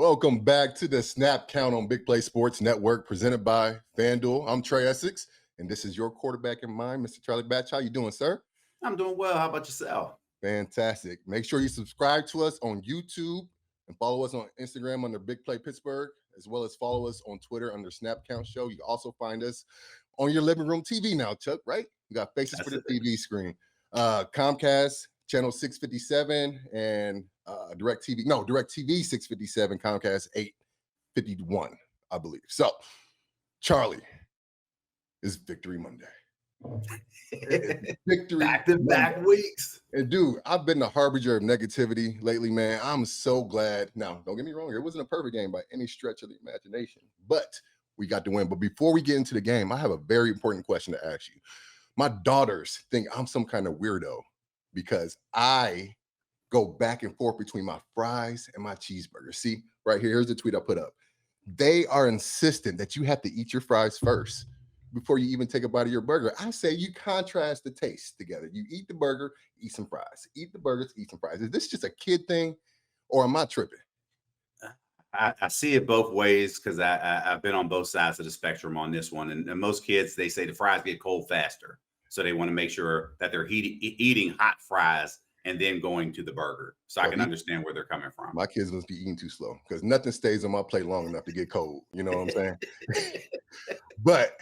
Welcome back to the Snap Count on Big Play Sports Network, presented by FanDuel. I'm Troy Essex, and this is your quarterback in mind, Mr. Charlie Batch. How you doing, sir? I'm doing well. How about yourself? Fantastic. Make sure you subscribe to us on YouTube and follow us on Instagram under Big Play Pittsburgh, as well as follow us on Twitter under Snap Count Show. You can also find us on your living room TV now, Chuck, right? You got faces for the TV screen. Comcast, channel 657, and DirecTV 657, Comcast 851, I believe. So, Charlie, it's Victory Monday. Victory back-to-back weeks. And dude, I've been the harbinger of negativity lately, man. I'm so glad. Now, don't get me wrong, it wasn't a perfect game by any stretch of the imagination, but we got to win. But before we get into the game, I have a very important question to ask you. My daughters think I'm some kind of weirdo because I go back and forth between my fries and my cheeseburger. See, right here, here's the tweet I put up. They are insistent that you have to eat your fries first before you even take a bite of your burger. I say you contrast the taste together. You eat the burger, eat some fries. Eat the burgers, eat some fries. Is this just a kid thing, or am I tripping? I see it both ways because I've been on both sides of the spectrum on this one. And most kids, they say the fries get cold faster. So they want to make sure that they're eating hot fries and then going to the burger. So I can understand where they're coming from. My kids must be eating too slow because nothing stays on my plate long enough to get cold. You know what I'm saying? But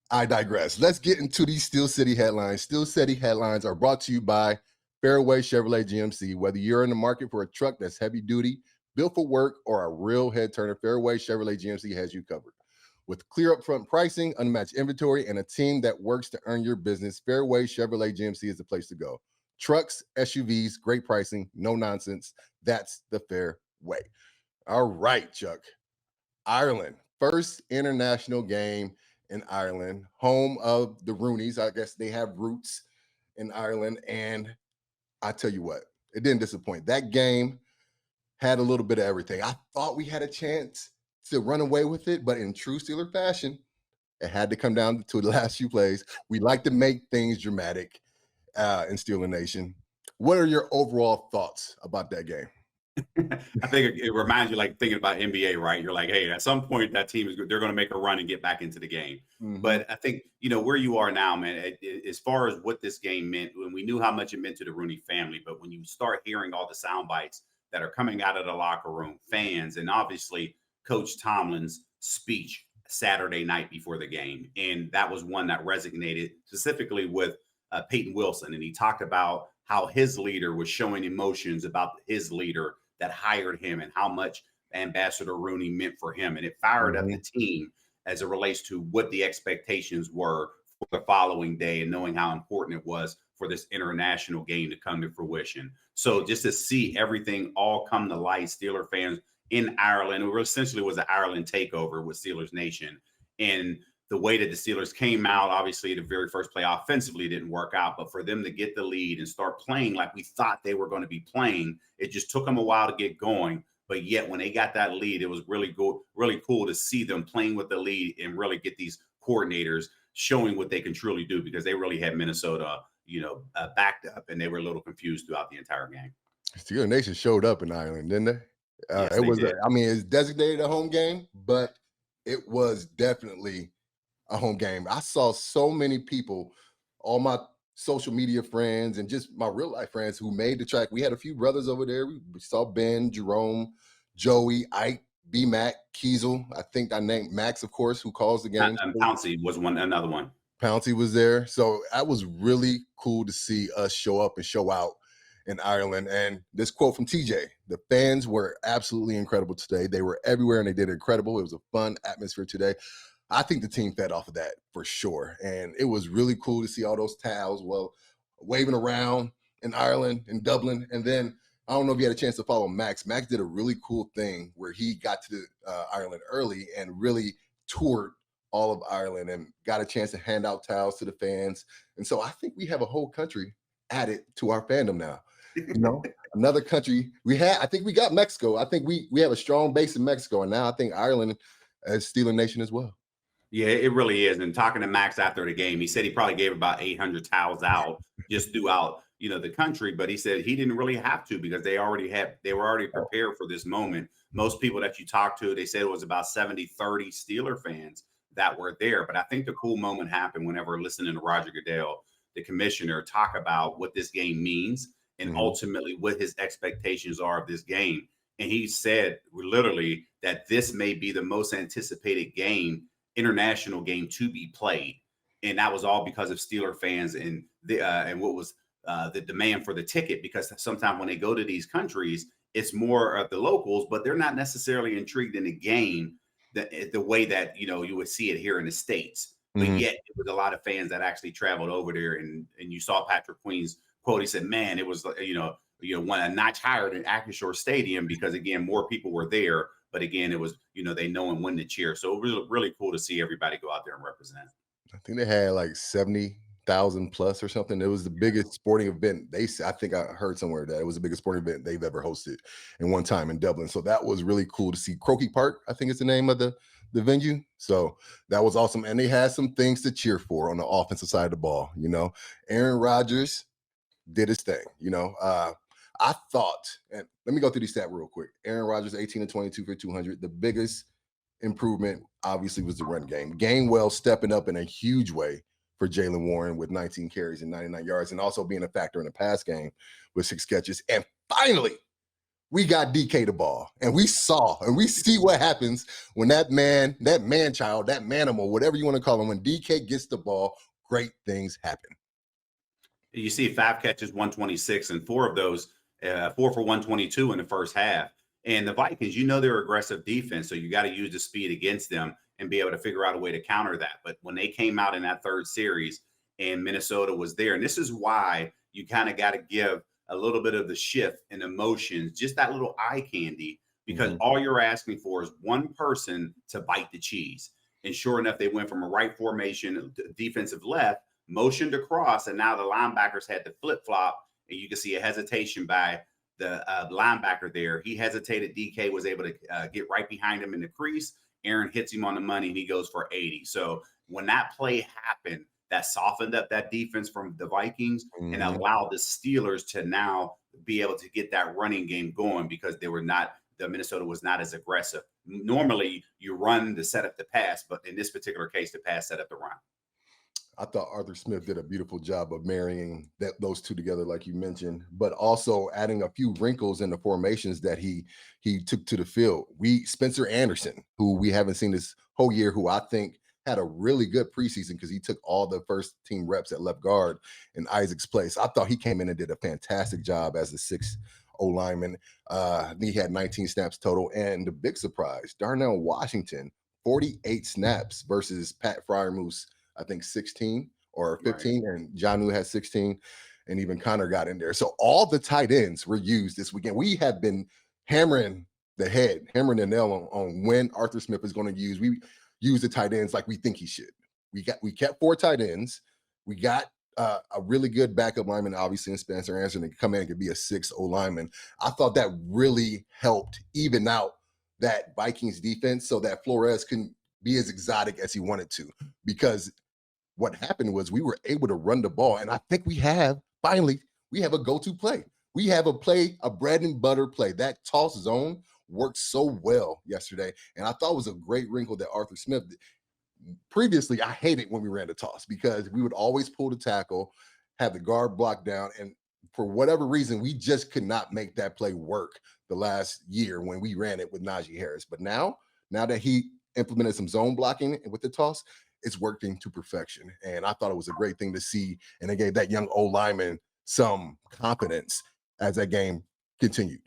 I digress. Let's get into these Steel City headlines. Steel City headlines are brought to you by Fairway Chevrolet GMC. Whether you're in the market for a truck that's heavy duty, built for work, or a real head turner, Fairway Chevrolet GMC has you covered. With clear upfront pricing, unmatched inventory, and a team that works to earn your business, Fairway Chevrolet GMC is the place to go. Trucks, SUVs, great pricing, no nonsense. That's the fair way. All right, Chuck. Ireland, first international game in Ireland, home of the Rooneys. I guess they have roots in Ireland. And I tell you what, it didn't disappoint. That game had a little bit of everything. I thought we had a chance to run away with it, but in true Steeler fashion, it had to come down to the last few plays. We like to make things dramatic in Steeler Nation. What are your overall thoughts about that game? I think it reminds you like thinking about NBA, right? You're like, hey, at some point that team they're going to make a run and get back into the game. Mm-hmm. But I think, where you are now, man, as far as what this game meant, when we knew how much it meant to the Rooney family, but when you start hearing all the sound bites that are coming out of the locker room, fans, and obviously Coach Tomlin's speech Saturday night before the game. And that was one that resonated specifically with Peyton Wilson. And he talked about how his leader was showing emotions about his leader that hired him and how much Ambassador Rooney meant for him. And it fired up the team as it relates to what the expectations were for the following day and knowing how important it was for this international game to come to fruition. So just to see everything all come to light, Steeler fans in Ireland, it essentially was an Ireland takeover with Steelers Nation. And the way that the Steelers came out, obviously the very first play offensively didn't work out, but for them to get the lead and start playing like we thought they were going to be playing, it just took them a while to get going. But yet when they got that lead, it was really cool to see them playing with the lead and really get these coordinators showing what they can truly do, because they really had Minnesota, backed up, and they were a little confused throughout the entire game. Steeler Nation showed up in Ireland, didn't they? Yes, it was. It's designated a home game, but it was definitely a home game. I saw so many people, all my social media friends and just my real life friends who made the track. We had a few brothers over there. We saw Ben, Jerome, Joey, Ike, B-Mac, Kiesel. I think I named Max, of course, who calls the game. And Pouncey was another one. Pouncey was there. So that was really cool to see us show up and show out in Ireland. And this quote from TJ, the fans were absolutely incredible today. They were everywhere and they did incredible. It was a fun atmosphere today. I think the team fed off of that for sure. And it was really cool to see all those towels waving around in Ireland, in Dublin. And then I don't know if you had a chance to follow Max. Max did a really cool thing where he got to Ireland early and really toured all of Ireland and got a chance to hand out towels to the fans. And so I think we have a whole country added to our fandom now. Another country. I think we got Mexico. I think we have a strong base in Mexico. And now I think Ireland is Steeler Nation as well. Yeah, it really is. And talking to Max after the game, he said he probably gave about 800 towels out just throughout the country, but he said he didn't really have to because they were already prepared for this moment. Most people that you talk to, they said it was about 70-30 Steeler fans that were there. But I think the cool moment happened whenever listening to Roger Goodell, the commissioner, talk about what this game means and ultimately what his expectations are of this game. And he said literally that this may be the most anticipated international game to be played. And that was all because of Steeler fans and what was the demand for the ticket, because sometimes when they go to these countries, it's more of the locals, but they're not necessarily intrigued in the game the way that, you would see it here in the States. But yet it was a lot of fans that actually traveled over there. And you saw Patrick Queen's quote. He said, man, it was, one a notch higher than Acrisure Stadium because, again, more people were there. But again, it was, they know and when to cheer. So it was really cool to see everybody go out there and represent. I think they had like 70,000 plus or something. It was the biggest sporting event. I think I heard somewhere that it was the biggest sporting event they've ever hosted in one time in Dublin. So that was really cool to see. Croquet Park, I think is the name of the venue. So that was awesome. And they had some things to cheer for on the offensive side of the ball. Aaron Rodgers did his thing. I thought, and let me go through these stats real quick. Aaron Rodgers, 18-22 for 200. The biggest improvement obviously was the run game. Gainwell stepping up in a huge way for Jaylen Warren with 19 carries and 99 yards, and also being a factor in the pass game with 6 catches. And finally, we got DK the ball, and we see what happens when that man-child, that manimal, whatever you want to call him, when DK gets the ball, great things happen. You see 5 catches, 126, and 4 of those, 4 for 122 in the first half. And the Vikings, they're aggressive defense, so you got to use the speed against them and be able to figure out a way to counter that. But when they came out in that third series and Minnesota was there, and this is why you kind of got to give a little bit of the shift in emotions, just that little eye candy, because all you're asking for is one person to bite the cheese. And sure enough, they went from a right formation, defensive left, motioned across, and now the linebackers had to flip-flop, and you can see a hesitation by the linebacker there. He hesitated. DK was able to get right behind him in the crease. Aaron hits him on the money, and he goes for 80. So when that play happened, that softened up that defense from the Vikings and allowed the Steelers to now be able to get that running game going, because Minnesota was not as aggressive. Normally, you run to set up the pass, but in this particular case, the pass set up the run. I thought Arthur Smith did a beautiful job of marrying those two together, like you mentioned, but also adding a few wrinkles in the formations that he took to the field. Spencer Anderson, who we haven't seen this whole year, who I think had a really good preseason because he took all the first team reps at left guard in Isaac's place. I thought he came in and did a fantastic job as the 6th O-lineman. He had 19 snaps total. And the big surprise, Darnell Washington, 48 snaps versus Pat Freiermuth, I think 16 or 15, right. And Jonnu had 16, and even Connor got in there. So all the tight ends were used this weekend. We have been hammering the nail on when Arthur Smith is going to use. We use the tight ends like we think he should. We kept 4 tight ends. We got a really good backup lineman, obviously, in Spencer Anderson, and come in and could be a 6th O-lineman. I thought that really helped even out that Vikings defense so that Flores can be as exotic as he wanted to, because what happened was we were able to run the ball. And I think we have a go-to play. We have a bread and butter play. That toss zone worked so well yesterday. And I thought it was a great wrinkle that Arthur Smith did. Previously, I hated when we ran the toss because we would always pull the tackle, have the guard blocked down. And for whatever reason, we just could not make that play work the last year when we ran it with Najee Harris. But now that he implemented some zone blocking with the toss, it's working to perfection. And I thought it was a great thing to see. And it gave that young O-lineman some confidence as that game continued.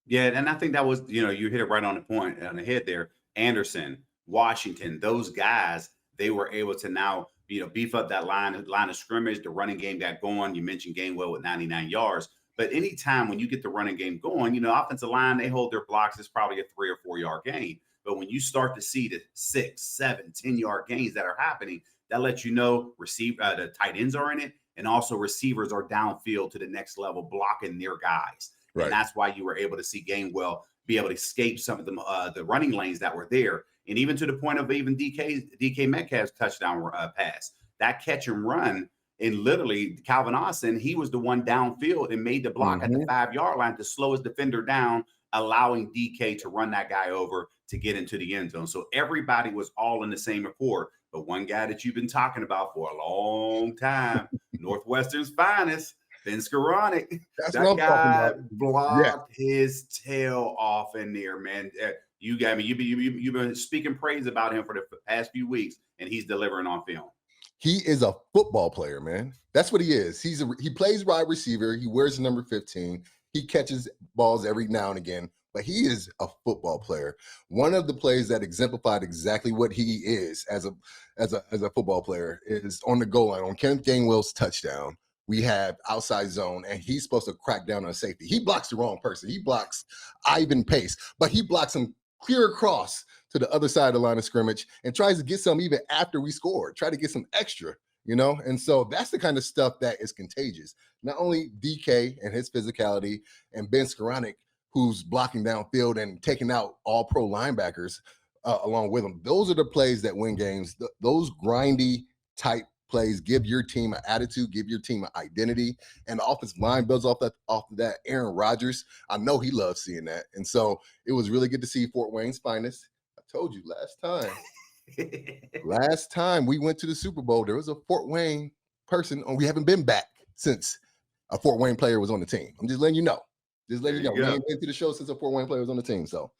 Yeah, and I think that was, you hit it right on the head there. Anderson, Washington, those guys, they were able to now, beef up that line of scrimmage. The running game got going. You mentioned Gainwell with 99 yards. But anytime when you get the running game going, offensive line, they hold their blocks. It's probably a 3 or 4 yard gain. But when you start to see the 6, 7, 10-yard gains that are happening, that lets you know the tight ends are in it, and also receivers are downfield to the next level blocking their guys. Right. And that's why you were able to see Gainwell be able to escape some of the running lanes that were there. And even to the point of even DK Metcalf's touchdown pass, that catch and run, And literally, Calvin Austin, he was the one downfield and made the block at the 5-yard line to slow his defender down, allowing DK to run that guy over to get into the end zone. So everybody was all in the same accord. But one guy that you've been talking about for a long time, Northwestern's finest, Ben Skoranek. That's That what I'm talking guy about. blocked his tail off in there, man. You've been speaking praise about him for the past few weeks, and he's delivering on film. He is a football player, man. That's what he is. He plays wide receiver. He wears the number 15. He catches balls every now and again, but he is a football player. One of the plays that exemplified exactly what he is as a football player is on the goal line on Kenneth Gainwell's touchdown. We have outside zone, and he's supposed to crack down on safety. He blocks the wrong person. He blocks Ivan Pace, but he blocks him clear across to the other side of the line of scrimmage and tries to get some even after we scored, try to get some extra, And so that's the kind of stuff that is contagious. Not only DK and his physicality and Ben Skoranek, who's blocking downfield and taking out all pro linebackers along with him. Those are the plays that win games. Those grindy type plays give your team an attitude, give your team an identity, and the offensive line builds off of that. Aaron Rodgers, I know he loves seeing that. And so it was really good to see Fort Wayne's finest. I told you last time we went to the Super Bowl, there was a Fort Wayne person, and we haven't been back since a Fort Wayne player was on the team. I'm just letting you know. We ain't been to the show since a Fort Wayne player was on the team. So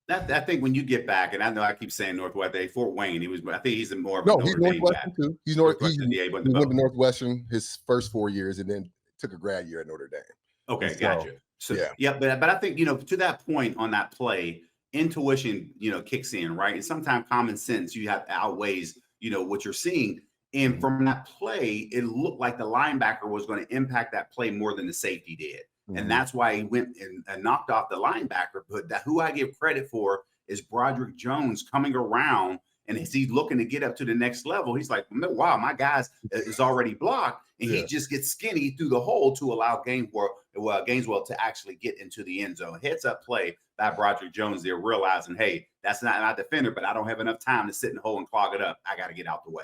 I think when you get back, and I know I keep saying Northwestern, Fort Wayne, I think he's more of a he's Northwestern too. He went to Northwestern his first 4 years and then took a grad year at Notre Dame. Okay, gotcha. So yeah, but I think, to that point on that play, intuition, kicks in, right? And sometimes common sense outweighs, what you're seeing. And from that play, it looked like the linebacker was going to impact that play more than the safety did. And that's why he went and knocked off the linebacker. But who I give credit for is Broderick Jones coming around, and as he's looking to get up to the next level, he's like, wow, my guy's is already blocked. And he just gets skinny through the hole to allow Gaineswell to actually get into the end zone. Heads up play by Broderick Jones there, realizing, hey, that's not my defender, but I don't have enough time to sit in the hole and clog it up. I got to get out the way.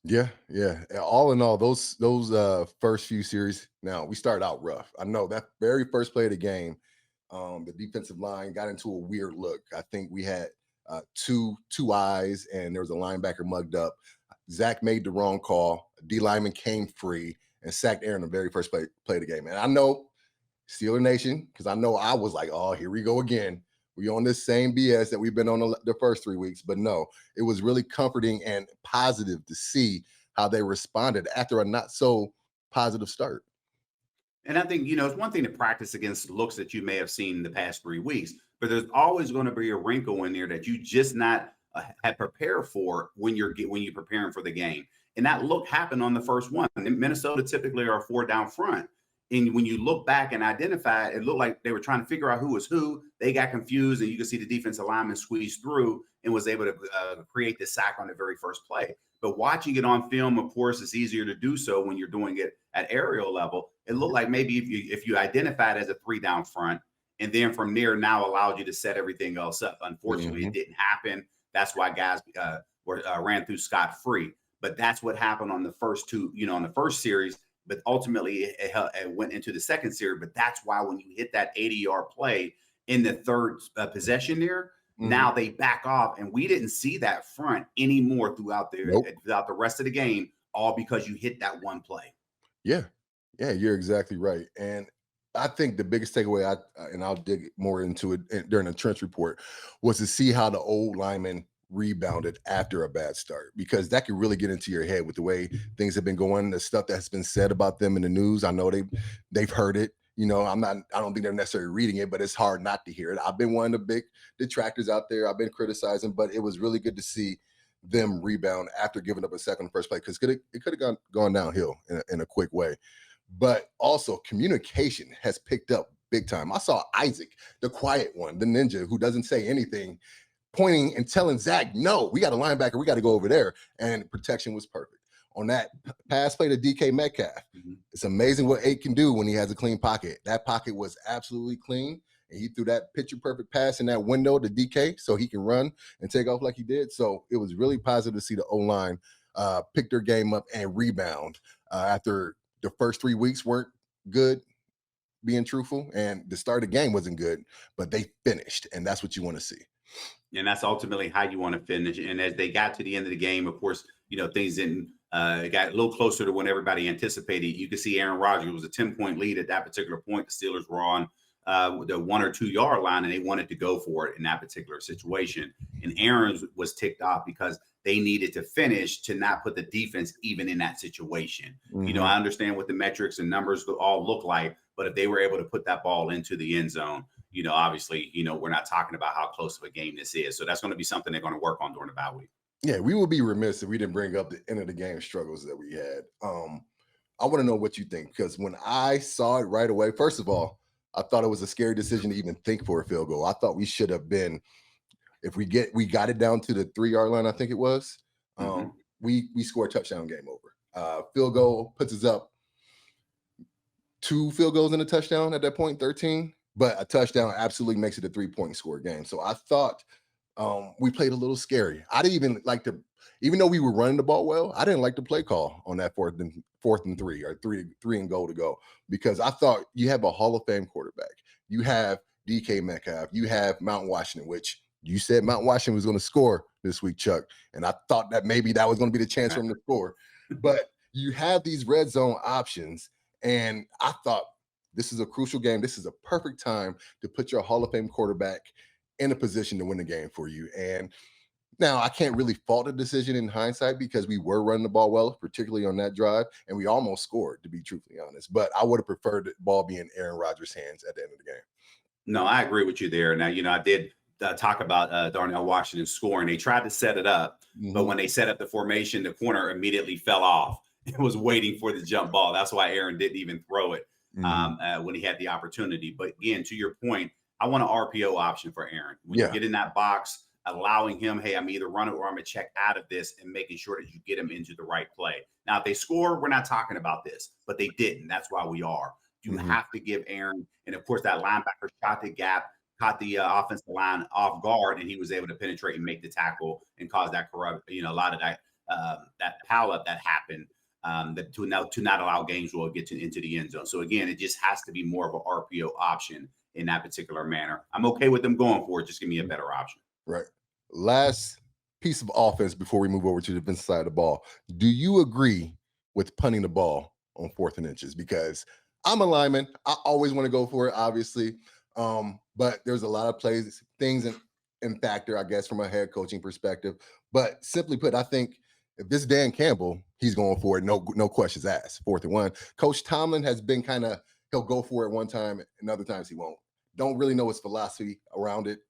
Yeah. All in all, those first few series. Now we started out rough. I know that very first play of the game, the defensive line got into a weird look. I think we had two eyes, and there was a linebacker mugged up. Zach made the wrong call. D lineman came free and sacked Aaron the very first play of the game. And I know Steeler Nation, because I know I was like, oh, here we go again. We on this same BS that we've been on the first 3 weeks. But no, it was really comforting and positive to see how they responded after a not so positive start. And I think, it's one thing to practice against looks that you may have seen in the past 3 weeks, but there's always going to be a wrinkle in there that you just not had prepared for when you're preparing for the game. And that look happened on the first one. And Minnesota typically are 4 down front. And when you look back and identify, it looked like they were trying to figure out who was who. They got confused, and you can see the defensive lineman squeeze through and was able to create the sack on the very first play. But watching it on film, of course, it's easier to do so when you're doing it at aerial level. It looked like maybe if you identified as a 3 down front, and then from there now allowed you to set everything else up. Unfortunately, it didn't happen. That's why guys ran through scot-free. But that's what happened on the first two, on the first series. But ultimately, it went into the second series. But that's why when you hit that 80-yard play in the third possession there, now they back off. And we didn't see that front anymore throughout the rest of the game, all because you hit that one play. Yeah, you're exactly right. And I think the biggest takeaway, and I'll dig more into it during the trench report, was to see how the old linemen rebounded after a bad start, because that could really get into your head with the way things have been going, the stuff that's been said about them in the news. I know they've heard it. I don't think they're necessarily reading it, but it's hard not to hear it. I've been one of the big detractors out there. I've been criticizing, but it was really good to see them rebound after giving up a sack on the first play, because it could have gone downhill in a quick way. But also communication has picked up big time. I saw Isaac, the quiet one, the ninja who doesn't say anything, pointing and telling Zach, no, we got a linebacker, we got to go over there. And protection was perfect. On that pass play to DK Metcalf, it's amazing what 8 can do when he has a clean pocket. That pocket was absolutely clean. And he threw that picture-perfect pass in that window to DK so he can run and take off like he did. So it was really positive to see the O-line pick their game up and rebound after the first 3 weeks weren't good, being truthful, and the start of the game wasn't good, but they finished, and that's what you want to see. And that's ultimately how you want to finish. And as they got to the end of the game, of course, things didn't it got a little closer to when everybody anticipated. You could see Aaron Rodgers was a 10-point lead at that particular point. The Steelers were on the 1 or 2 yard line, and they wanted to go for it in that particular situation. And Aaron was ticked off because they needed to finish to not put the defense even in that situation. Mm-hmm. I understand what the metrics and numbers all look like, but if they were able to put that ball into the end zone, obviously, we're not talking about how close of a game this is. So that's going to be something they're going to work on during the bye week. Yeah, we would be remiss if we didn't bring up the end of the game struggles that we had. I want to know what you think, because when I saw it right away, first of all, I thought it was a scary decision to even think for a field goal. I thought we should have been, if we got it down to the 3 yard line, I think it was, we score a touchdown, game over. Field goal puts us up 2 field goals and a touchdown at that point, 13. But a touchdown absolutely makes it a 3-point score game. So I thought we played a little scary. I didn't even like to, even though we were running the ball well, I didn't like the play call on that 4th and 3 or 3 and goal to go, because I thought you have a Hall of Fame quarterback. You have DK Metcalf. You have Mount Washington, which you said Mount Washington was going to score this week, Chuck. And I thought that maybe that was going to be the chance for him to score. But you have these red zone options. And I thought, this is a crucial game. This is a perfect time to put your Hall of Fame quarterback in a position to win the game for you. And now I can't really fault the decision in hindsight, because we were running the ball well, particularly on that drive, and we almost scored, to be truthfully honest. But I would have preferred the ball be in Aaron Rodgers' hands at the end of the game. No, I agree with you there. Now, I did talk about Darnell Washington scoring. They tried to set it up, but when they set up the formation, the corner immediately fell off. It was waiting for the jump ball. That's why Aaron didn't even throw it when he had the opportunity. But again, to your point, I want an RPO option for Aaron. When you get in that box, allowing him, hey, I'm either running or I'm going to check out of this, and making sure that you get him into the right play. Now, if they score, we're not talking about this, but they didn't. That's why we are. You have to give Aaron, and of course, that linebacker shot the gap, caught the offensive line off guard, and he was able to penetrate and make the tackle and cause that a lot of that that pileup that happened. That to not allow Gainesville to get into the end zone. So again, it just has to be more of an RPO option in that particular manner. I'm okay with them going for it. Just give me a better option. Right. Last piece of offense before we move over to the defensive side of the ball. Do you agree with punting the ball on 4th and inches? Because I'm a lineman. I always want to go for it, obviously. But there's a lot of things in factor, I guess, from a head coaching perspective. But simply put, I think if this is Dan Campbell, he's going for it. No questions asked. 4th and 1. Coach Tomlin has been he'll go for it one time, and other times he won't. Don't really know his philosophy around it.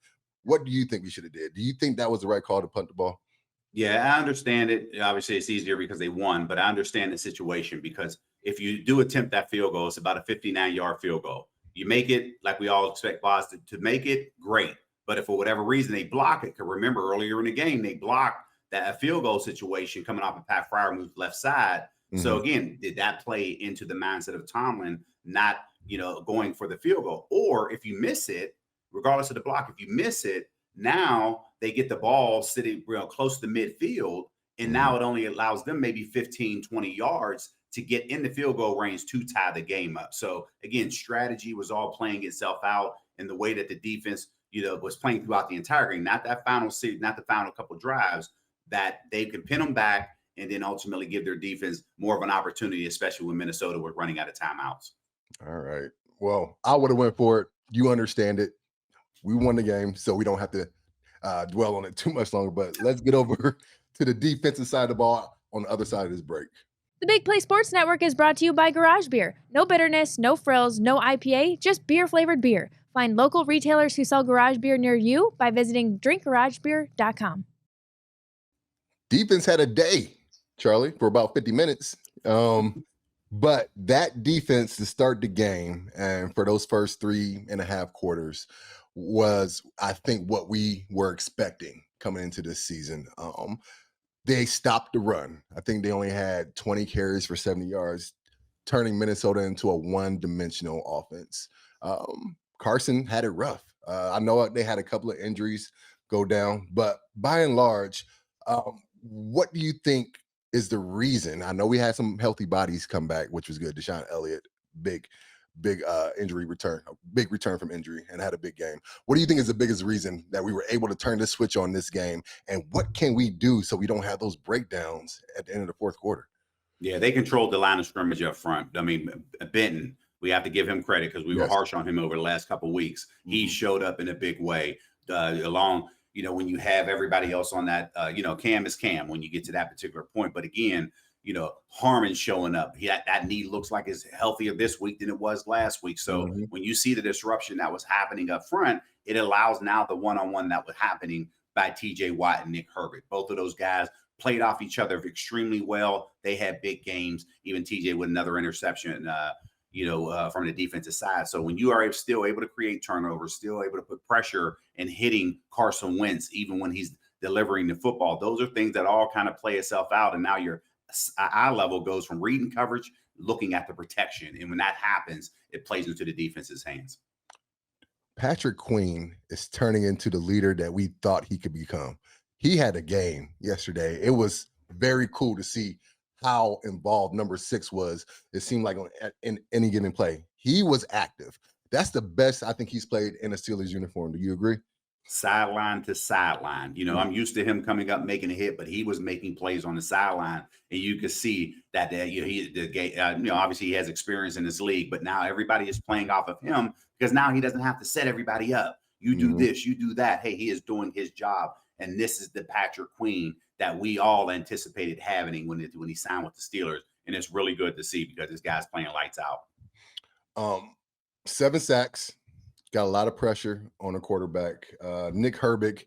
What do you think we should have did? Do you think that was the right call to punt the ball? Yeah, I understand it. Obviously, it's easier because they won, but I understand the situation, because if you do attempt that field goal, it's about a 59-yard field goal. You make it, like we all expect Boz to make it, great. But if for whatever reason they block it, because remember earlier in the game, they blocked that field goal situation coming off of Pat Fryermuth's left side. So again, did that play into the mindset of Tomlin not, going for the field goal? Or if you miss it, regardless of the block, if you miss it, now they get the ball sitting real close to midfield, and now it only allows them maybe 15, 20 yards to get in the field goal range to tie the game up. So again, strategy was all playing itself out in the way that the defense, was playing throughout the entire game, not the final couple of drives, that they can pin them back and then ultimately give their defense more of an opportunity, especially when Minnesota was running out of timeouts. All right. Well, I would have went for it. You understand it. We won the game, so we don't have to dwell on it too much longer. But let's get over to the defensive side of the ball on the other side of this break. The Big Play Sports Network is brought to you by Garage Beer. No bitterness, no frills, no IPA, just beer-flavored beer. Find local retailers who sell garage beer near you by visiting drinkgaragebeer.com. Defense had a day, Charlie, for about 50 minutes. But that defense to start the game and for those first 3.5 quarters was, I think, what we were expecting coming into this season. They stopped the run. I think they only had 20 carries for 70 yards, turning Minnesota into a one-dimensional offense. Carson had it rough. I know they had a couple of injuries go down, but by and large, what do you think is the reason. I know we had some healthy bodies come back, which was good. Deshaun Elliott, big injury return, a big return from injury, and had a big game. What do you think is the biggest reason that we were able to turn this switch on this game? And what can we do so we don't have those breakdowns at the end of the fourth quarter? Yeah, they controlled the line of scrimmage up front. I mean, Benton, we have to give him credit because we were harsh on him over the last couple of weeks. He showed up in a big way along, when you have everybody else on that, Cam is Cam when you get to that particular point. But again, Harmon showing up. That knee looks like it's healthier this week than it was last week. So when you see the disruption that was happening up front, it allows now the one-on-one that was happening by TJ Watt and Nick Herbert. Both of those guys played off each other extremely well. They had big games. Even TJ with another interception, from the defensive side. So when you are still able to create turnovers, still able to put pressure and hitting Carson Wentz, even when he's delivering the football, those are things that all kind of play itself out. And now your eye level goes from reading coverage, looking at the protection. And when that happens, it plays into the defense's hands. Patrick Queen is turning into the leader that we thought he could become. He had a game yesterday. It was very cool to see how involved number 6 was. It seemed like in any given play, he was active. That's the best I think he's played in a Steelers uniform. Do you agree? Sideline to sideline. I'm used to him coming up, making a hit, but he was making plays on the sideline. And you could see that, obviously he has experience in this league, but now everybody is playing off of him because now he doesn't have to set everybody up. You do this, you do that. Hey, he is doing his job. And this is the Patrick Queen that we all anticipated having when he signed with the Steelers. And it's really good to see because this guy's playing lights out. 7 sacks, got a lot of pressure on a quarterback. Nick Herbig,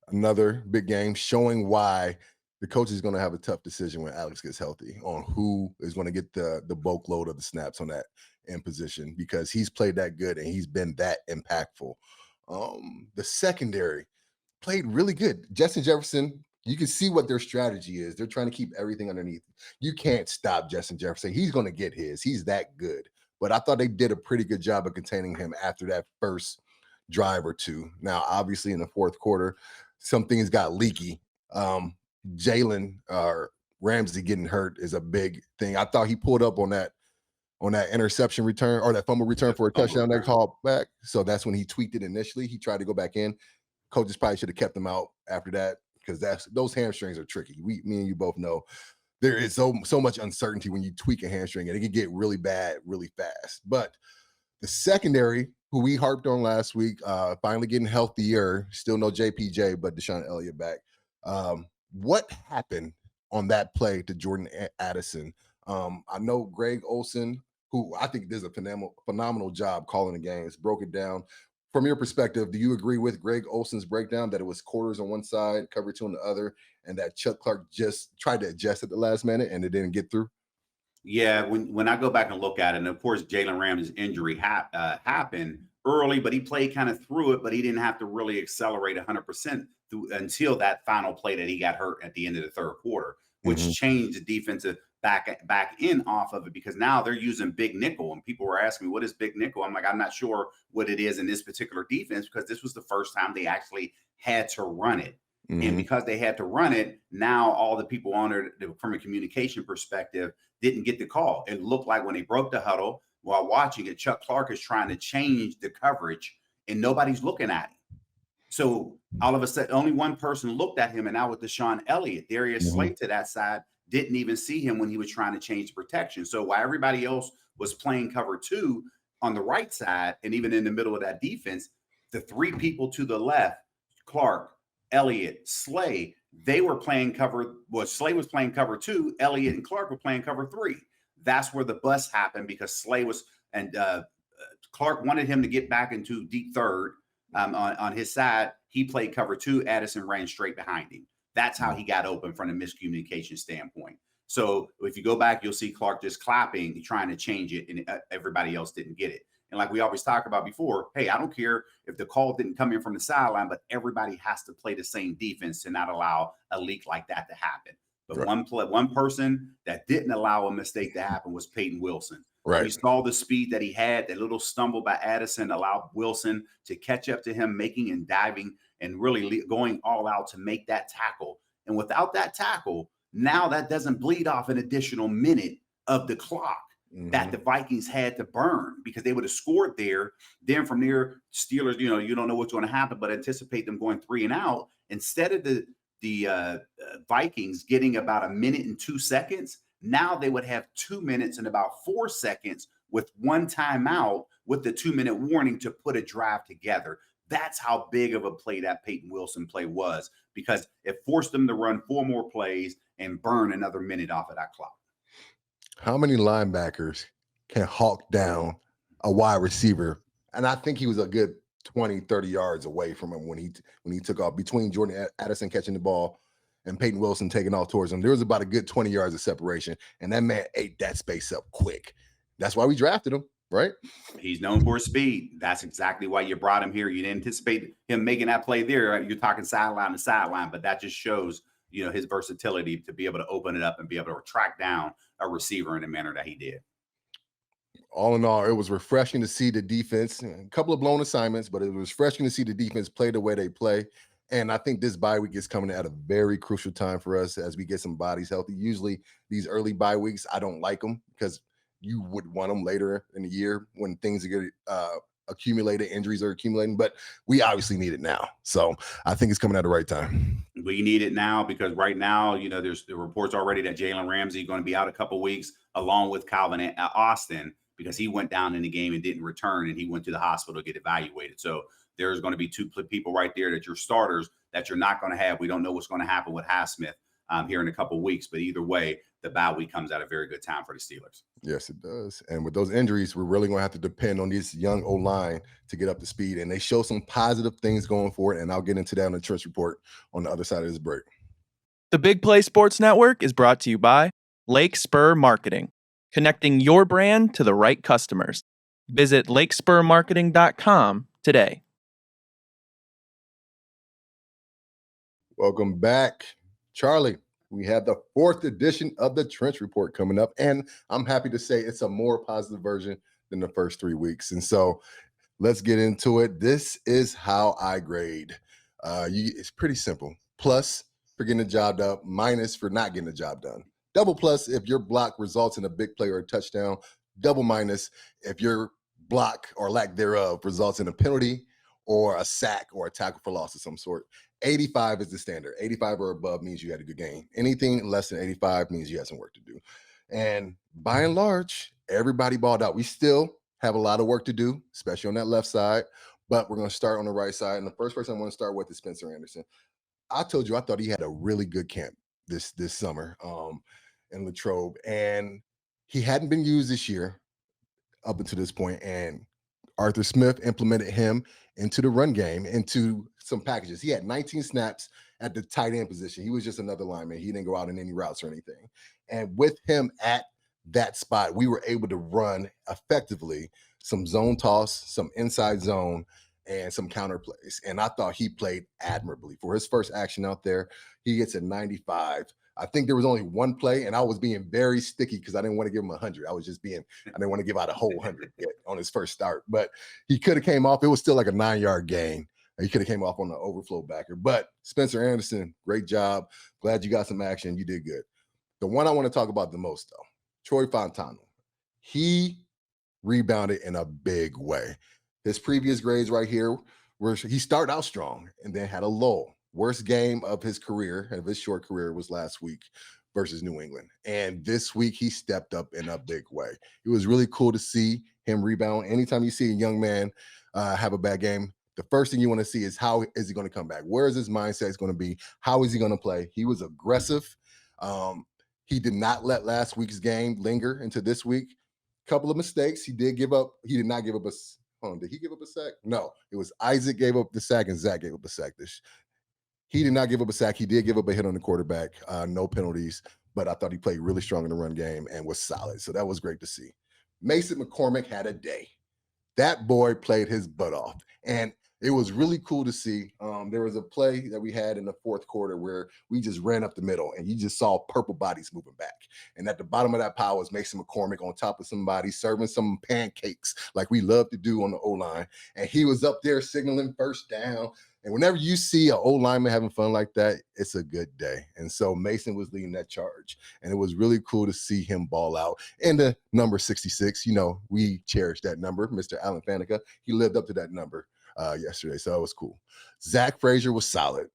another big game, showing why the coach is going to have a tough decision when Alex gets healthy on who is going to get the bulk load of the snaps on that end position, because he's played that good and he's been that impactful. The secondary played really good. Justin Jefferson, you can see what their strategy is. They're trying to keep everything underneath. You can't stop Justin Jefferson. He's going to get his. He's that good. But I thought they did a pretty good job of containing him after that first drive or two. Now, obviously, in the fourth quarter, some things got leaky. Jalen Ramsey getting hurt is a big thing. I thought he pulled up on that interception return or that fumble return for a touchdown that called back. So that's when he tweaked it initially. He tried to go back in. Coaches probably should have kept him out after that because those hamstrings are tricky. Me and you both know there is so much uncertainty when you tweak a hamstring and it can get really bad really fast. But the secondary, who we harped on last week, finally getting healthier. Still no JPJ, but Deshaun Elliott back. What happened on that play to Jordan Addison? I know Greg Olsen, who I think does a phenomenal job calling the games, broke it down. From your perspective, do you agree with Greg Olsen's breakdown that it was quarters on one side, cover 2 on the other, and that Chuck Clark just tried to adjust at the last minute and it didn't get through? Yeah, when I go back and look at it, and of course Jalen Ramsey's injury happened early, but he played kind of through it, but he didn't have to really accelerate 100% until that final play that he got hurt at the end of the third quarter, which changed the defensive back in off of it, because now they're using big nickel. And people were asking me, what is big nickel? I'm like, I'm not sure what it is in this particular defense, because this was the first time they actually had to run it. And because they had to run it, now all the people on it from a communication perspective didn't get the call. It looked like when they broke the huddle, while watching it, Chuck Clark is trying to change the coverage and nobody's looking at him. So all of a sudden, only one person looked at him, and that was Deshaun Elliott. Darius Slate to that side didn't even see him when he was trying to change protection. So while everybody else was playing cover 2 on the right side, and even in the middle of that defense, the 3 people to the left, Clark, Elliott, Slay, they were playing cover. Well, Slay was playing cover 2. Elliott and Clark were playing cover 3. That's where the bust happened, because Slay was and Clark wanted him to get back into deep third on his side. He played cover 2. Addison ran straight behind him. That's how he got open from a miscommunication standpoint. So if you go back, you'll see Clark just clapping, trying to change it, and everybody else didn't get it. And like we always talk about before, hey, I don't care if the call didn't come in from the sideline, but everybody has to play the same defense to not allow a leak like that to happen. But one person that didn't allow a mistake to happen was Peyton Wilson. Right. We saw the speed that he had. That little stumble by Addison allowed Wilson to catch up to him, making and diving and really going all out to make that tackle. And without that tackle, Now that doesn't bleed off an additional minute of the clock that the Vikings had to burn because they would have scored there. Then from there, Steelers, you don't know what's going to happen, but anticipate them going 3 and out. Instead of the Vikings getting about a minute and 2 seconds, now they would have 2 minutes and about 4 seconds with one timeout with the 2-minute warning to put a drive together. That's how big of a play that Peyton Wilson play was, because it forced them to run 4 more plays and burn another minute off of that clock. How many linebackers can hawk down a wide receiver? And I think he was a good 20, 30 yards away from him when he took off, between Jordan Addison catching the ball and Peyton Wilson taking off towards him. There was about a good 20 yards of separation, and that man ate that space up quick. That's why we drafted him, right? He's known for his speed. That's exactly why you brought him here. You didn't anticipate him making that play there. You're talking sideline to sideline, but that just shows, his versatility to be able to open it up and be able to track down a receiver in the manner that he did. All in all, it was refreshing to see the defense, a couple of blown assignments, but it was refreshing to see the defense play the way they play. And I think this bye week is coming at a very crucial time for us as we get some bodies healthy. Usually these early bye weeks, I don't like them because you would want them later in the year when things are getting accumulated, injuries are accumulating, but we obviously need it now. So I think it's coming at the right time. We need it now because right now, there's the reports already that Jalen Ramsey going to be out a couple weeks along with Calvin Austin because he went down in the game and didn't return, and he went to the hospital to get evaluated. So there's going to be 2 people right there that you're starters that you're not going to have. We don't know what's going to happen with Highsmith here in a couple weeks, but either way, the bye week comes at a very good time for the Steelers. Yes, it does. And with those injuries, we're really going to have to depend on this young O-line to get up to speed. And they show some positive things going forward. And I'll get into that in the Trench Report on the other side of this break. The Big Play Sports Network is brought to you by Lake Spur Marketing, connecting your brand to the right customers. Visit lakespurmarketing.com today. Welcome back, Charlie. We have the 4th edition of the Trench Report coming up, and I'm happy to say it's a more positive version than the first 3 weeks. And so let's get into it. This is how I grade. It's pretty simple. Plus for getting the job done, minus for not getting the job done. Double plus if your block results in a big play or a touchdown. Double minus if your block or lack thereof results in a penalty or a sack or a tackle for loss of some sort. 85 is the standard. 85 or above means you had a good game. Anything less than 85 means you had some work to do. And by and large, everybody balled out. We still have a lot of work to do, especially on that left side, but we're going to start on the right side. And the first person I want to start with is Spencer Anderson. I told you I thought he had a really good camp this summer in Latrobe, and he hadn't been used this year up until this point, and Arthur Smith implemented him into the run game, into some packages. He had 19 snaps at the tight end position. He was just another lineman. He didn't go out in any routes or anything. And with him at that spot, we were able to run effectively some zone toss, some inside zone, and some counter plays. And I thought he played admirably. For his first action out there, he gets a 95. I think there was only one play, and I was being very sticky because I didn't want to give him 100. I didn't want to give out a whole 100 yet on his first start. But he could have came off. It was still like a 9-yard gain. He could have came off on the overflow backer. But Spencer Anderson, great job. Glad you got some action. You did good. The one I want to talk about the most, though, Troy Fontano. He rebounded in a big way. His previous grades right here were he started out strong and then had a lull. Worst game of his career, of his short career, was last week versus New England. And this week, he stepped up in a big way. It was really cool to see him rebound. Anytime you see a young man have a bad game, the first thing you want to see is how is he going to come back? Where is his mindset going to be? How is he going to play? He was aggressive. He did not let last week's game linger into this week. Couple of mistakes. He did not give up a did he give up a sack? No, it was Isaac gave up the sack and Zach gave up a sack. He did not give up a sack. He did give up a hit on the quarterback. No penalties, but I thought he played really strong in the run game and was solid. So that was great to see. Mason McCormick had a day. That boy played his butt off. And it was really cool to see. There was a play that we had in the fourth quarter where we just ran up the middle and you just saw purple bodies moving back. And at the bottom of that pile was Mason McCormick on top of somebody serving some pancakes like we love to do on the O-line. And he was up there signaling first down. And whenever you see an old lineman having fun like that, it's a good day. And so Mason was leading that charge. And it was really cool to see him ball out. And the number 66, you know, we cherish that number. Mr. Alan Faneca, he lived up to that number yesterday. So it was cool. Zach Frazier was solid.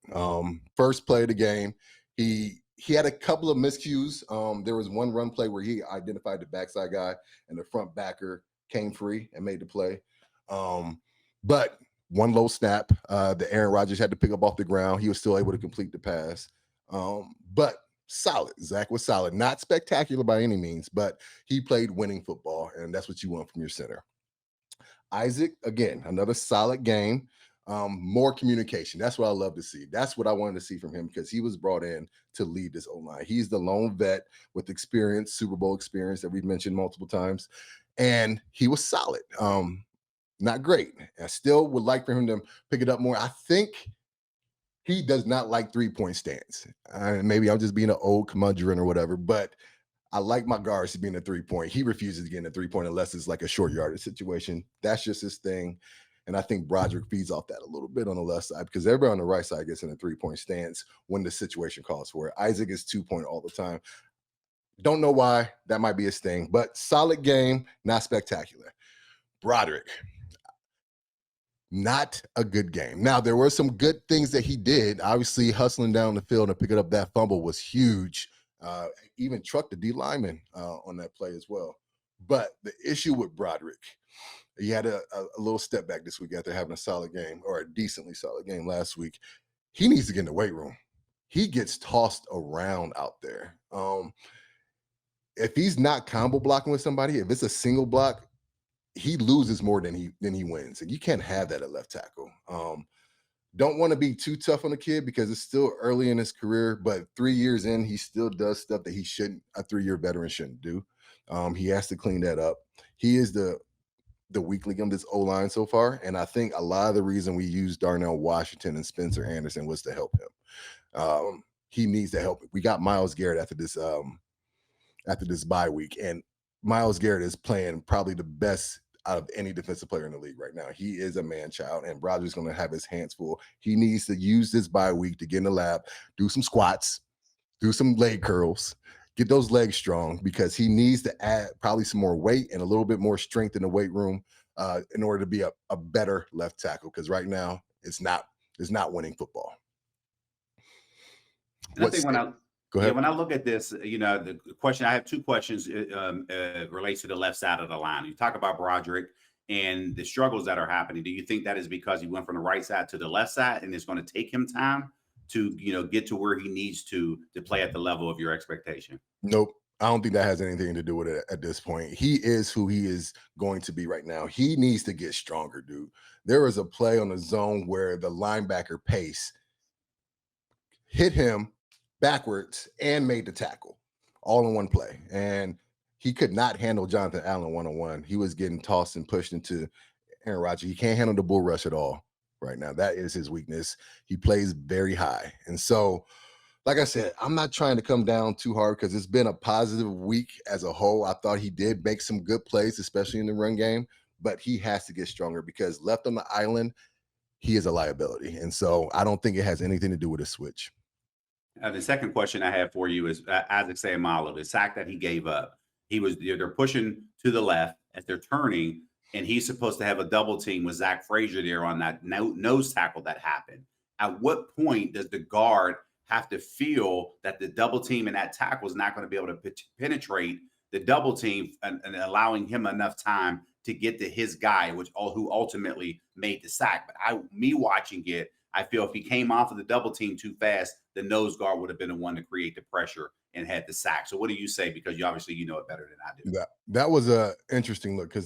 First play of the game. He had a couple of miscues. There was one run play where he identified the backside guy and the front backer came free and made the play. But one low snap that Aaron Rodgers had to pick up off the ground. He was still able to complete the pass. But solid. Zach was solid. Not spectacular by any means, but he played winning football, and that's what you want from your center. Isaac, again, another solid game. More communication. That's what I love to see. That's what I wanted to see from him because he was brought in to lead this O-line. He's the lone vet with experience, Super Bowl experience that we've mentioned multiple times. And he was solid. Not great. I still would like for him to pick it up more. I think he does not like three-point stance. Maybe I'm just being an old curmudgeon or whatever, but I like my guards to be in a three-point. He refuses to get in a three-point unless it's like a short yardage situation. That's just his thing. And I think Broderick feeds off that a little bit on the left side because everybody on the right side gets in a three-point stance when the situation calls for it. Isaac is two-point all the time. Don't know why. That might be his thing, but solid game, not spectacular. Broderick, not a good game. Now, there were some good things that he did. Obviously, hustling down the field and picking up that fumble was huge. Even trucked the D lineman on that play as well. But the issue with Broderick, he had a little step back this week after having a solid game or a decently solid game last week. He needs to get in the weight room. He gets tossed around out there. If he's not combo blocking with somebody, if it's a single block, he loses more than he wins. And you can't have that at left tackle. Don't want to be too tough on the kid because it's still early in his career, but 3 years in, he still does stuff that he shouldn't, a 3-year veteran shouldn't do. He has to clean that up. He is the weak link of this O-line so far. And I think a lot of the reason we used Darnell Washington and Spencer Anderson was to help him. He needs to help. We got Myles Garrett after this bye week, and Myles Garrett is playing probably the best out of any defensive player in the league right now. He is a man-child, and Broderick's going to have his hands full. He needs to use this bye week to get in the lab, do some squats, do some leg curls, get those legs strong because he needs to add probably some more weight and a little bit more strength in the weight room in order to be a better left tackle because right now it's not winning football. And I think Go ahead. when I look at this, you know, the question, I have two questions relates to the left side of the line. You talk about Broderick and the struggles that are happening. Do you think that is because he went from the right side to the left side and it's going to take him time to, you know, get to where he needs to play at the level of your expectation? Nope. I don't think that has anything to do with it at this point. He is who he is going to be right now. He needs to get stronger, dude. There was a play on the zone where the linebacker Pace hit him backwards and made the tackle all in one play. And he could not handle Jonathan Allen one-on-one. He was getting tossed and pushed into Aaron Rodgers. He can't handle the bull rush at all right now. That is his weakness. He plays very high. And so, like I said, I'm not trying to come down too hard because it's been a positive week as a whole. I thought he did make some good plays, especially in the run game, but he has to get stronger because left on the island, he is a liability. And so I don't think it has anything to do with a switch. The second question I have for you is Isaac Seumalo, the sack that he gave up. They're pushing to the left as they're turning, and he's supposed to have a double team with Zach Frazier there on that nose tackle that happened. At what point does the guard have to feel that the double team and that tackle is not going to be able to penetrate the double team and allowing him enough time to get to his guy, who ultimately made the sack? But me watching it, I feel if he came off of the double team too fast, the nose guard would have been the one to create the pressure and had the sack. So what do you say? Because you know it better than I do. That was a interesting look because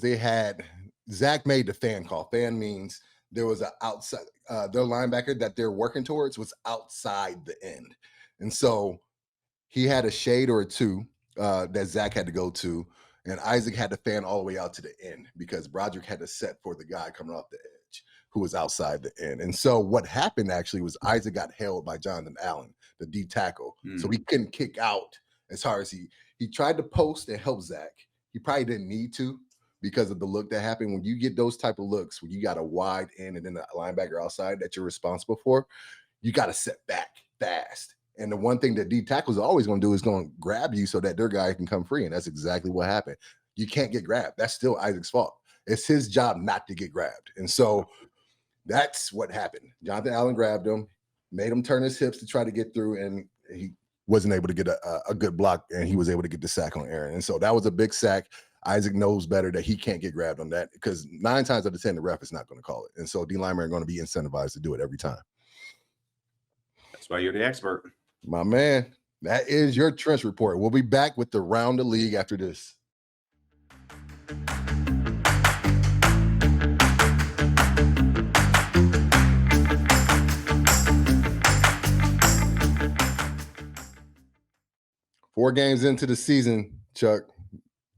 Zach made the fan call. Fan means there was an outside, their linebacker that they're working towards was outside the end. And so he had a shade or two that Zach had to go to, and Isaac had to fan all the way out to the end because Broderick had to set for the guy coming off the edge who was outside the end. And so what happened actually was Isaac got held by Jonathan Allen, the D tackle. So he couldn't kick out as hard as he tried to post and help Zach. He probably didn't need to because of the look that happened. When you get those type of looks, when you got a wide end and then a linebacker outside that you're responsible for, you got to set back fast. And the one thing that D tackles are always going to do is going to grab you so that their guy can come free. And that's exactly what happened. You can't get grabbed. That's still Isaac's fault. It's his job not to get grabbed. And so that's what happened. Jonathan Allen grabbed him, made him turn his hips to try to get through, and he wasn't able to get a good block, and he was able to get the sack on Aaron. And so that was a big sack. Isaac knows better that he can't get grabbed on that because 9 times out of 10, the ref is not going to call it. And so D linemen are going to be incentivized to do it every time. That's why you're the expert. My man, that is your trench report. We'll be back with the round of league after this. Four games into the season, Chuck,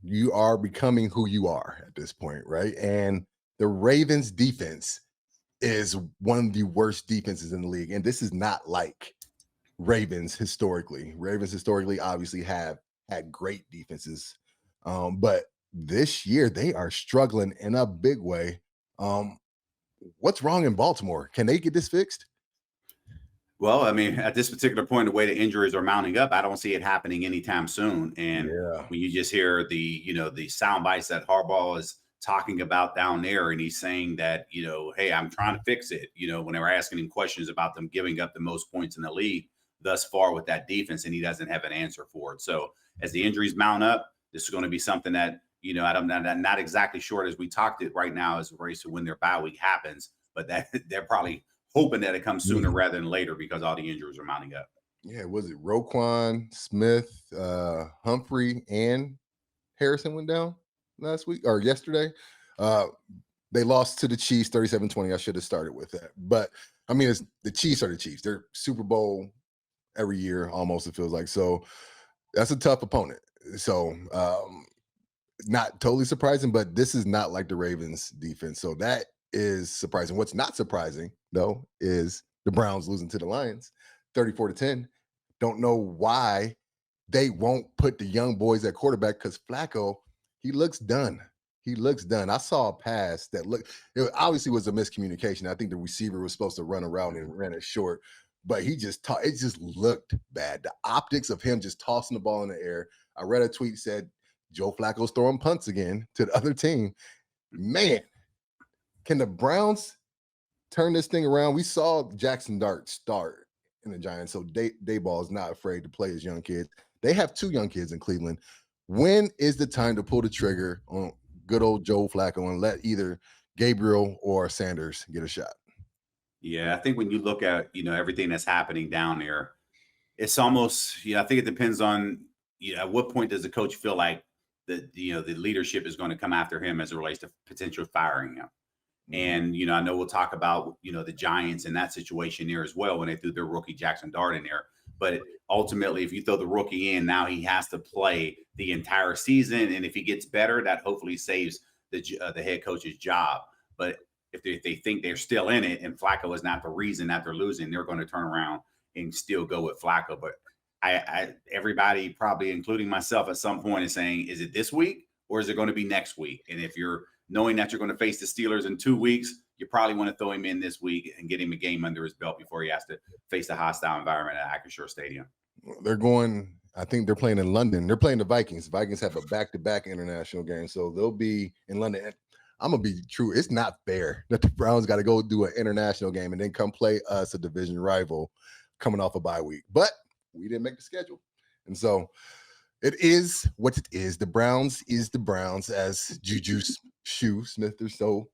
you are becoming who you are at this point, right? And the Ravens defense is one of the worst defenses in the league. And this is not like Ravens historically. Ravens historically obviously have had great defenses. But this year they are struggling in a big way. What's wrong in Baltimore? Can they get this fixed? Well, I mean, at this particular point, the way the injuries are mounting up, I don't see it happening anytime soon. And when you just hear the sound bites that Harbaugh is talking about down there, and he's saying that, hey, I'm trying to fix it, when they were asking him questions about them giving up the most points in the league thus far with that defense, and he doesn't have an answer for it. So as the injuries mount up, this is going to be something that, I'm not exactly sure as we talked it right now as a race to when their bye week happens, but that they're probably hoping that it comes sooner rather than later because all the injuries are mounting up. Yeah, was it Roquan, Smith, Humphrey, and Harrison went down last week or yesterday? They lost to the Chiefs 37-20. I should have started with that. But, I mean, the Chiefs are the Chiefs. They're Super Bowl every year almost, it feels like. So that's a tough opponent. So not totally surprising, but this is not like the Ravens defense. So that is surprising. What's not surprising, though, is the Browns losing to the Lions 34-10. Don't know why they won't put the young boys at quarterback because Flacco, he looks done. He looks done. I saw a pass that it obviously was a miscommunication. I think the receiver was supposed to run around and ran it short, but it just looked bad. The optics of him just tossing the ball in the air. I read a tweet said, Joe Flacco's throwing punts again to the other team. Man, can the Browns turn this thing around? We saw Jackson Dart start in the Giants, so Dayball is not afraid to play his young kids. They have 2 young kids in Cleveland. When is the time to pull the trigger on good old Joe Flacco and let either Gabriel or Sanders get a shot? Yeah, I think when you look at, everything that's happening down there, it's almost, I think it depends on, at what point does the coach feel like the leadership is going to come after him as it relates to potential firing him. And, I know we'll talk about, the Giants in that situation there as well when they threw their rookie Jackson Dart in there. But ultimately, if you throw the rookie in, now he has to play the entire season. And if he gets better, that hopefully saves the head coach's job. But if they think they're still in it and Flacco is not the reason that they're losing, they're going to turn around and still go with Flacco. But everybody, probably including myself at some point, is saying, is it this week or is it going to be next week? And if you're knowing that you're going to face the Steelers in 2 weeks, you probably want to throw him in this week and get him a game under his belt before he has to face a hostile environment at Acrisure Stadium. I think they're playing in London. They're playing the Vikings. The Vikings have a back-to-back international game, so they'll be in London. And I'm going to be true. It's not fair that the Browns got to go do an international game and then come play us, a division rival, coming off a bye week. But we didn't make the schedule. And so it is what it is. The Browns is the Browns, as Juju Smith so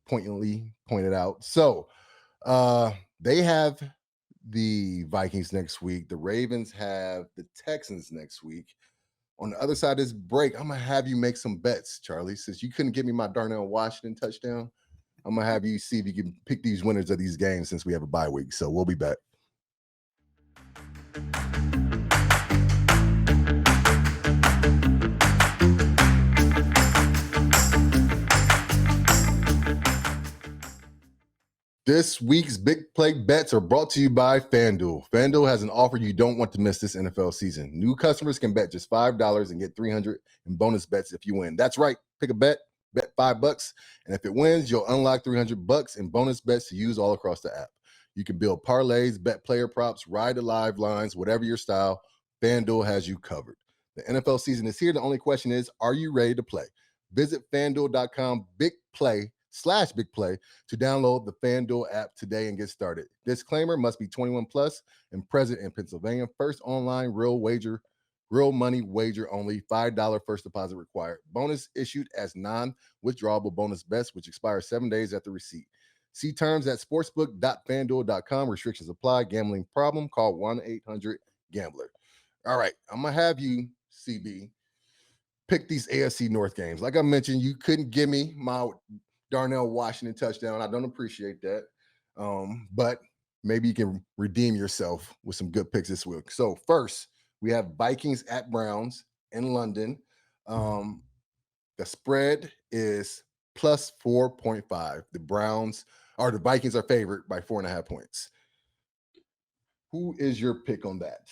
poignantly pointed out. So they have the Vikings next week. The Ravens have the Texans next week. On the other side of this break, I'm going to have you make some bets, Charlie. Since you couldn't give me my Darnell Washington touchdown, I'm going to have you see if you can pick these winners of these games since we have a bye week. So we'll be back. This week's Big Play Bets are brought to you by FanDuel. FanDuel has an offer you don't want to miss this NFL season. New customers can bet just $5 and get $300 in bonus bets if you win. That's right. Pick a bet, bet bet $5, and if it wins, you'll unlock $300 in bonus bets to use all across the app. You can build parlays, bet player props, ride the live lines, whatever your style. FanDuel has you covered. The NFL season is here. The only question is, are you ready to play? Visit FanDuel.com/bigplay to download the FanDuel app today and get started. Disclaimer: must be 21 plus and present in Pennsylvania. First online real money wager only. $5 first deposit required. Bonus issued as non-withdrawable bonus bets, which expires 7 days after receipt. See terms at sportsbook.fanduel.com. Restrictions apply. Gambling problem? Call 1-800-GAMBLER. All right, I'm going to have you, CB, pick these AFC North games. Like I mentioned, you couldn't give me my Darnell Washington touchdown. I don't appreciate that. But maybe you can redeem yourself with some good picks this week. So first, we have Vikings at Browns in London. The spread is plus 4.5. The Vikings are favored by 4.5 points. Who is your pick on that?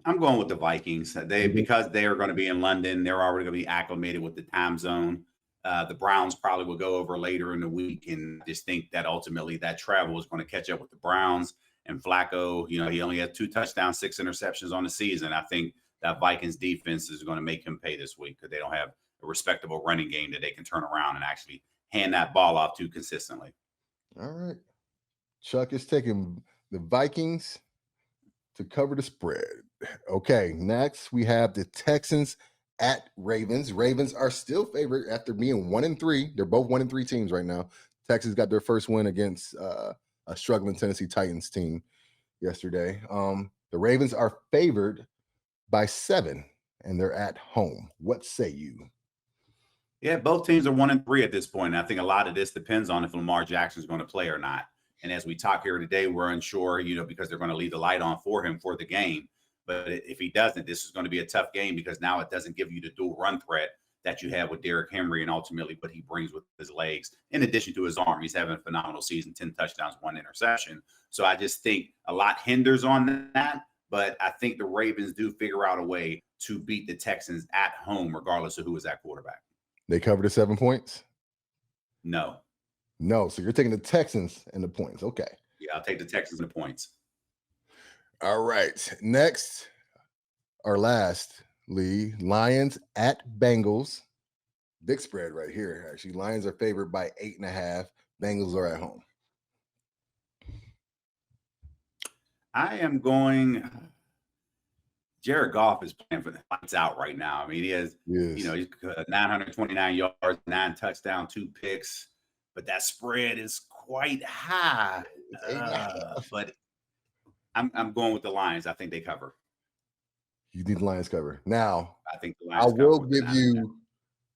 I'm going with the Vikings. Because they are going to be in London, they're already going to be acclimated with the time zone. The Browns probably will go over later in the week, and just think that ultimately that travel is going to catch up with the Browns. And Flacco, he only had 2 touchdowns, 6 interceptions on the season. I think that Vikings defense is going to make him pay this week because they don't have a respectable running game that they can turn around and actually hand that ball off to consistently. All right. Chuck is taking the Vikings to cover the spread. Okay, next we have the Texans at Ravens. Ravens are still favored after being 1-3. They're both 1-3 teams right now. Texans got their first win against a struggling Tennessee Titans team yesterday. The Ravens are favored by 7, and they're at home. What say you? Yeah, both teams are 1-3 at this point. And I think a lot of this depends on if Lamar Jackson is going to play or not. And as we talk here today, we're unsure, because they're going to leave the light on for him for the game. But if he doesn't, this is going to be a tough game because now it doesn't give you the dual run threat that you have with Derrick Henry and ultimately what he brings with his legs, in addition to his arm. He's having a phenomenal season, 10 touchdowns, 1 interception. So I just think a lot hinders on that. But I think the Ravens do figure out a way to beat the Texans at home, regardless of who is at quarterback. They cover the 7 points? No. So you're taking the Texans and the points. Okay. Yeah, I'll take the Texans and the points. All right. Next, our last league, Lions at Bengals. Big spread right here. Actually, Lions are favored by 8.5. Bengals are at home. I am going. Jared Goff is playing for the lights out right now. I mean, he has, he's 929 yards, 9 touchdowns, 2 picks, but that spread is quite high. But I'm going with the Lions. I think they cover. You think the Lions cover? Now, I think the Lions I will give you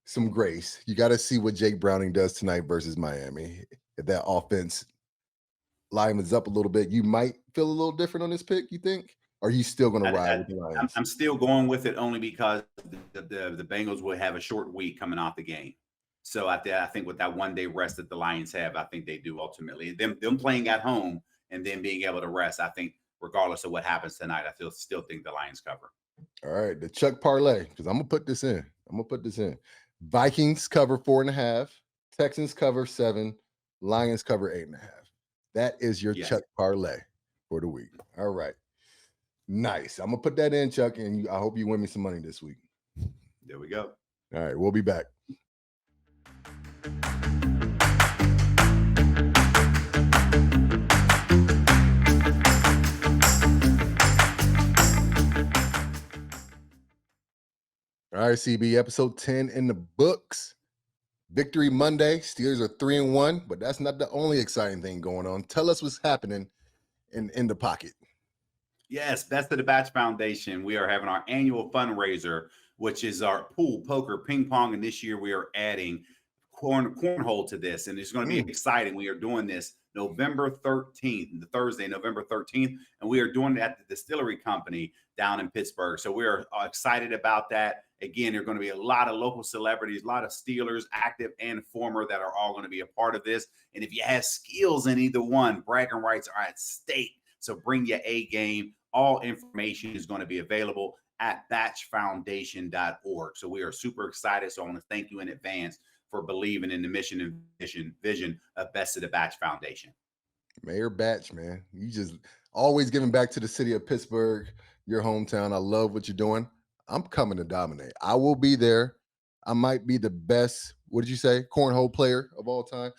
some grace. You got to see what Jake Browning does tonight versus Miami. If that offense lines up a little bit, you might feel a little different on this pick, you think? Or are you still going to ride with the Lions? I'm still going with it only because the Bengals will have a short week coming off the game. So I think with that 1 day rest that the Lions have, I think they do ultimately. Them playing at home and then being able to rest, I think regardless of what happens tonight, I still think the Lions cover. All right, the Chuck parlay, because I'm going to put this in. Vikings cover 4.5. Texans cover 7. Lions cover 8.5. That is your Chuck parlay for the week. All right. Nice. I'm going to put that in, Chuck, and I hope you win me some money this week. There we go. All right, we'll be back. All right, CB, episode 10 in the books. Victory Monday. Steelers are 3-1, but that's not the only exciting thing going on. Tell us what's happening in the pocket. Yes, Best of the Batch Foundation. We are having our annual fundraiser, which is our pool, poker, ping pong, and this year we are adding cornhole to this, and it's going to be exciting. We are doing this November 13th, the Thursday, November 13th, and we are doing it at the Distillery Company down in Pittsburgh. So we are excited about that. Again, there are going to be a lot of local celebrities, a lot of Steelers, active and former, that are all going to be a part of this. And if you have skills in either one, bragging rights are at stake. So bring your A game. All information is going to be available at batchfoundation.org. So we are super excited. So I want to thank you in advance for believing in the mission and vision of Best of the Batch Foundation. Mayor Batch, man, you just always giving back to the city of Pittsburgh, your hometown. I love what you're doing. I'm coming to dominate. I will be there. I might be the best, what did you say, cornhole player of all time.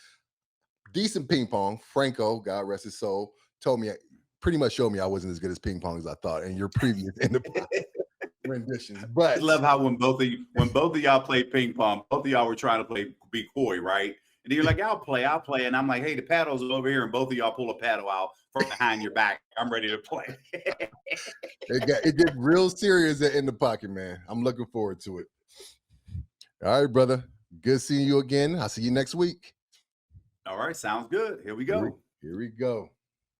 Decent ping pong. Franco, God rest his soul, told me, pretty much showed me I wasn't as good as ping pong as I thought in your previous renditions. But I love how when both of y'all played ping pong, both of y'all were trying to be coy, right? And you're like, I'll play. And I'm like, hey, the paddles are over here, and both of y'all pull a paddle out from behind your back. I'm ready to play. it get real serious in the pocket, man. I'm looking forward to it. All right, brother. Good seeing you again. I'll see you next week. All right, sounds good. Here we go. Here we go.